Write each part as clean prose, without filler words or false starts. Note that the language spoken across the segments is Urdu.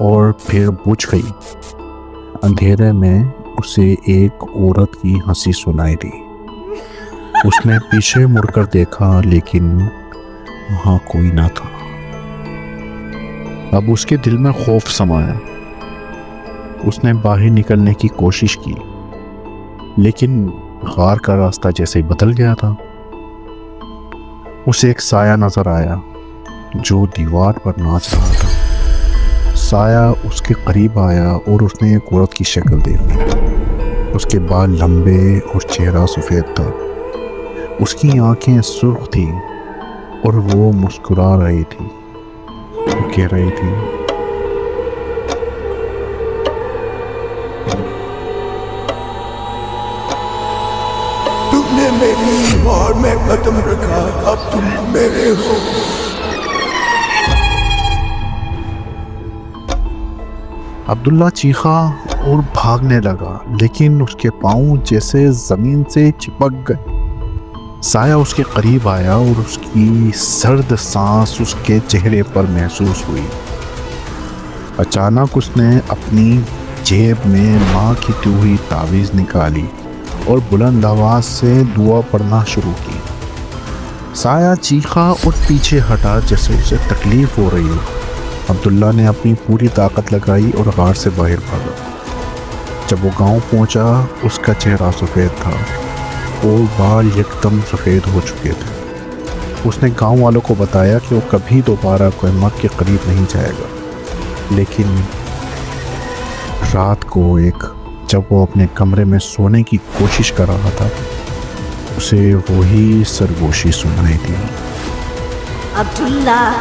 اور پھر بجھ گئی۔ اندھیرے میں اسے ایک عورت کی ہنسی سنائی دی۔ اس نے پیچھے مڑ کر دیکھا لیکن وہاں کوئی نہ تھا۔ اب اس کے دل میں خوف سمایا۔ اس نے باہر نکلنے کی کوشش کی لیکن غار کا راستہ جیسے ہی بدل گیا تھا۔ اسے ایک سایہ نظر آیا جو دیوار پر ناچ رہا تھا۔ سایہ اس کے قریب آیا اور اس نے ایک عورت کی شکل دیکھی۔ اس کے بال لمبے اور چہرہ سفید تھا۔ اس کی آنکھیں سرخ تھیں اور وہ مسکرا رہی تھی۔ وہ کہہ رہی تھی، تم نے میری اور میں قدم رکھا، اب تم میرے ہو۔ عبداللہ چیخا اور بھاگنے لگا لیکن اس کے پاؤں جیسے زمین سے چپک گئے۔ سایہ اس کے قریب آیا اور اس کی سرد سانس اس کے چہرے پر محسوس ہوئی۔ اچانک اس نے اپنی جیب میں ماں کی دی ہوئی تعویذ نکالی اور بلند آواز سے دعا پڑھنا شروع کی۔ سایہ چیخا اور پیچھے ہٹا جیسے اسے تکلیف ہو رہی ہو۔ عبداللہ نے اپنی پوری طاقت لگائی اور غار سے باہر بھاگا۔ جب وہ گاؤں پہنچا اس کا چہرہ سفید تھا اور بال یکدم سفید ہو چکے تھے۔ اس نے گاؤں والوں کو بتایا کہ وہ کبھی دوبارہ کوہیما کے قریب نہیں جائے گا، لیکن رات کو جب وہ اپنے کمرے میں سونے کی کوشش کر رہا تھا اسے وہی سرگوشی سنائی دی۔ عبداللہ،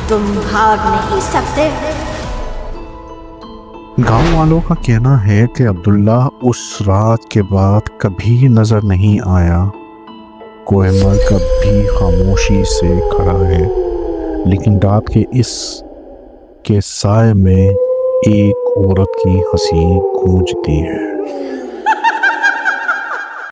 تم بھاگ نہیں سکتے۔ گاؤں والوں کا کہنا ہے کہ عبداللہ اس رات کے بعد کبھی نظر نہیں آیا۔ کوہیما کب بھی خاموشی سے کھڑا ہے لیکن رات کے اس کے سائے میں ایک عورت کی ہنسی گونجتی ہے۔